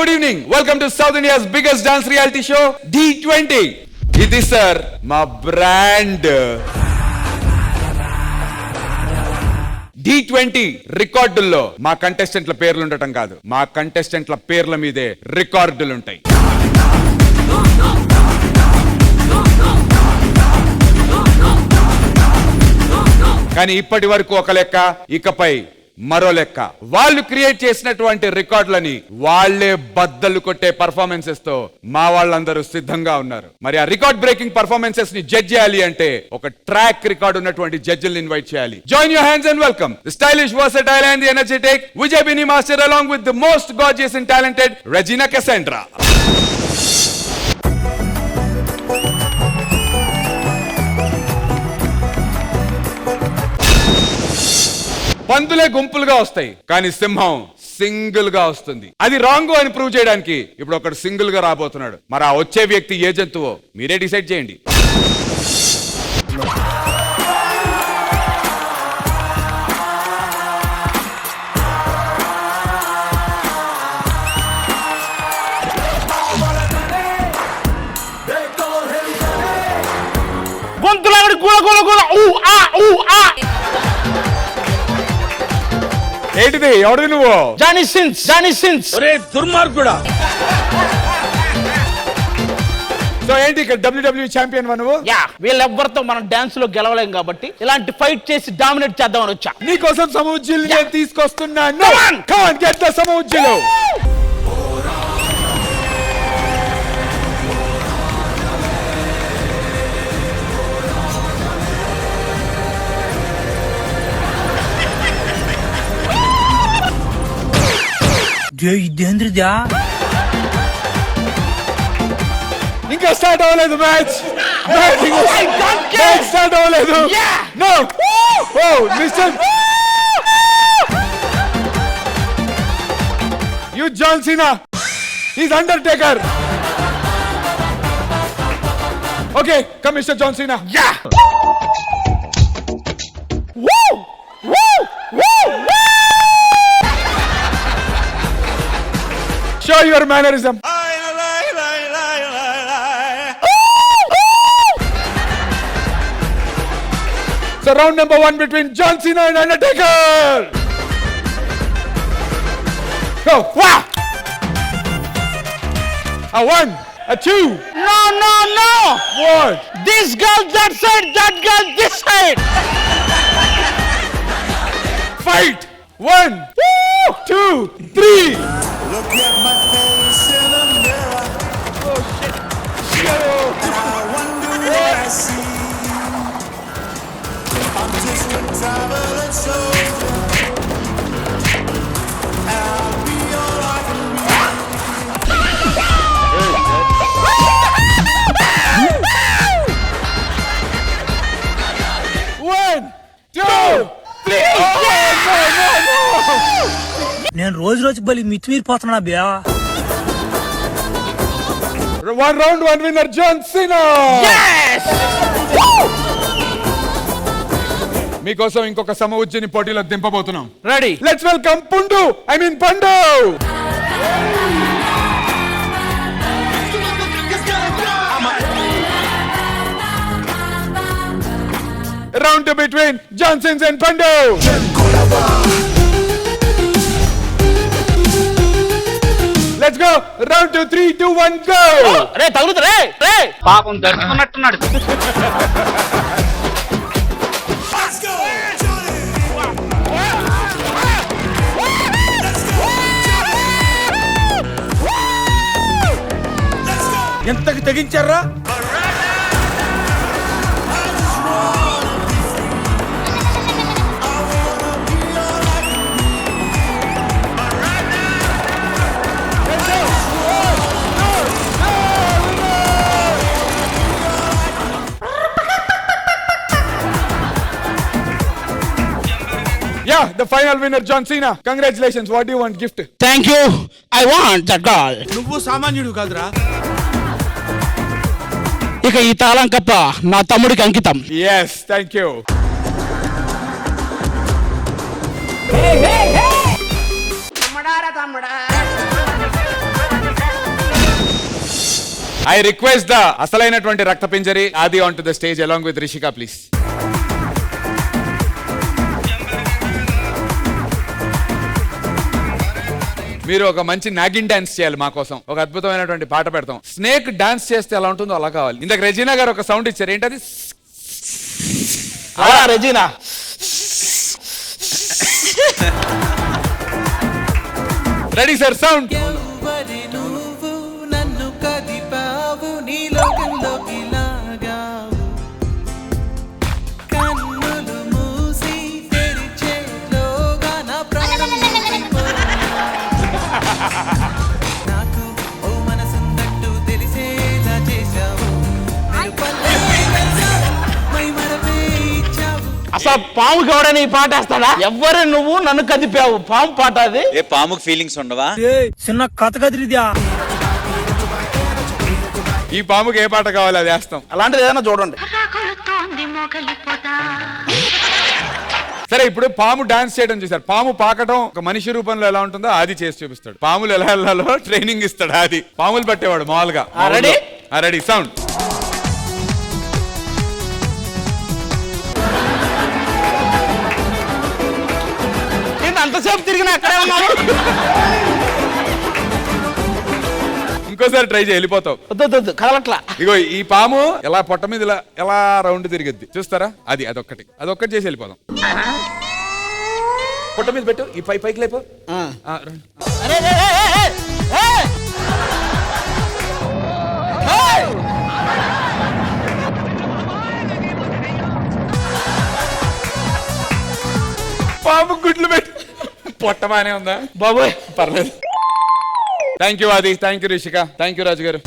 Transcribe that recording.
good evening. Welcome to South India's biggest dance reality show, D20. Idi sir, my brand. D20 రికార్డుల్లో మా కంటెస్టెంట్ల పేర్లు ఉండటం కాదు, మా కంటెస్టెంట్ల పేర్ల మీదే రికార్డులు ఉంటాయి. కానీ ఇప్పటి వరకు ఒక లెక్క, ఇకపై మరో లెక్క. వాళ్ళు క్రియేట్ చేసినటువంటి రికార్డులని వాళ్లే బద్దలు కొట్టే పర్ఫార్మెన్సెస్ తో మా వాళ్ళందరూ సిద్ధంగా ఉన్నారు. మరి ఆ రికార్డ్ బ్రేకింగ్ పర్ఫార్మెన్సెస్ ని జడ్జ్ చేయాలి అంటే ఒక ట్రాక్ రికార్డ్ ఉన్నటువంటి జడ్జిల్ని ఇన్వైట్ చేయాలి. Join your hands and welcome the stylish, versatile and the energetic Vijay Bini Master along with the most gorgeous and talented Regina Cassandra. పందులే గుంపులుగా వస్తాయి, కానీ సింహం సింగిల్ గా వస్తుంది. అది రాంగ్ అని ప్రూవ్ చేయడానికి ఇప్పుడు ఒకడు సింగిల్ గా రాబోతున్నాడు. మరి ఆ వచ్చే వ్యక్తి ఏ జంతువో మీరే డిసైడ్ చేయండి. ఏంటిది? ఎవరిది నువ్వు? Johnny Sins. ఒరే దుర్మార్గుడా! సో ఏంటి ఇక్కడ WWE ఛాంపియన్ నువ్వు? యా, వీళ్ళెవ్వరితో మనం డాన్స్ లో గెలవలేం కాబట్టి ఇలాంటి ఫైట్ చేసి డామినేట్ చేద్దామని వచ్చా. నీకోసం సమవుజ్జీలు నేను తీసుకొస్తున్నాను. Come on, get the సమవుజ్జీలు. ఇదేంద్రజా? ఇంకా స్టార్ట్ అవ్వలేదు మ్యాచ్. స్టార్ట్ అవ్వలేదు. No oh mister you John Cena is Undertaker. Okay come mister John Cena. Yeah Show your mannerism. So round number 1 between John Cena and Undertaker. Go. Wow. A 1, a 2. No. What? This girl that side, that girl this side. Fight. 1, 2, 3. Look at my face in the mirror. Oh shit. And I wonder what I see. I'm just a traveling soldier. And I'll be all I can be. One, two, three. No. నేను రోజు బలి మితిమీరిపోతున్నా బ్యా. One round, one winner, John Cena. Yes. మీకోసం ఇంకొక సమవుజ్జిని పోటీలో దింపబోతున్నాం. Ready. Let's welcome Pundu. Pandu. Round 2 between Johnsons and Pandu. Let's go. Round 2, 3, 2, 1, go. రే తగులుతా రే. పాపం దర్శకున్నట్టున్నాడు. Let's go, Johnny. Let's go, Johnny. Let's go. ఎంతకి తెగించారా? Yeah, the final winner, John Cena. Congratulations. What do you want gift? Thank you. I want that girl. నువ్వు సామాన్యుడు కాదురా. ఇక ఈ తాళం కప్ప నా తమ్ముడికి అంకితం. Yes, thank you. తమ్ముడా ఐ రిక్వెస్ట్ ద అసలైనటువంటి రక్త పింజరి ఆది on to the stage along with Rishika please. మీరు ఒక మంచి నాగిన్ డాన్స్ చేయాలి మా కోసం, ఒక అద్భుతమైనటువంటి పాట పెడతాం. స్నేక్ డాన్స్ చేస్తే ఎలా ఉంటుందో అలా కావాలి. ఇందాక రెజీనా గారు ఒక సౌండ్ ఇచ్చారు, ఏంటది? అలా రెజీనా రెడీ సార్, సౌండ్. ఎవ్వరి నువ్వు నన్ను కదిపావు నీ లోకంలోకి లాగావు కన్నులు మూసి తెరిచేలోగా నా ప్రాణం నాకు ఓ మనసుందంటూ తెలిసేలా చేశావు మై మరపే ఇచ్చావు. అసలు పాముకి ఎవడైనా ఈ పాట వేస్తాడా? ఎవ్వరు నువ్వు నన్ను కదిపావు, పాము పాట అది. ఏ పాముకి ఫీలింగ్స్ ఉండవా? చిన్న కథ కదిరిద్యా. ఈ పాముకి ఏ పాట కావాలి అది వేస్తాం. అలాంటిది ఏదైనా చూడండి. సరే, ఇప్పుడు పాము డాన్స్ చేయడం చూసారు. పాము పాకడం ఒక మనిషి రూపంలో ఎలా ఉంటుందో అది చేసి చూపిస్తాడు. పాములు ఎలా వెళ్ళాలో ట్రైనింగ్ ఇస్తాడు. అది పాములు పట్టేవాడు మామూలుగా. రెడీ? Ready, sound. అంతసేపు తిరిగిన అక్కడే ఉన్నాను. ఇంకోసారి ట్రై చేయి, వెళ్ళిపోతావు. వద్దు కదలట్లా. ఇగో ఈ పాము ఎలా పొట్ట మీద ఎలా రౌండ్ తిరిగిద్ది చూస్తారా? అదొక్కటి చేసి వెళ్ళిపోదాం. పొట్ట మీద పెట్టు, ఈ పైకి లేపు. అరే, రే, రే, రే, రే. ఏయ్! పాము గుడ్లు పెట్టు. పొట్ట బానే ఉందా? బాబోయ్ పర్లేదు. Thank you Aadi, thank you Rishika, thank you Raju గారు.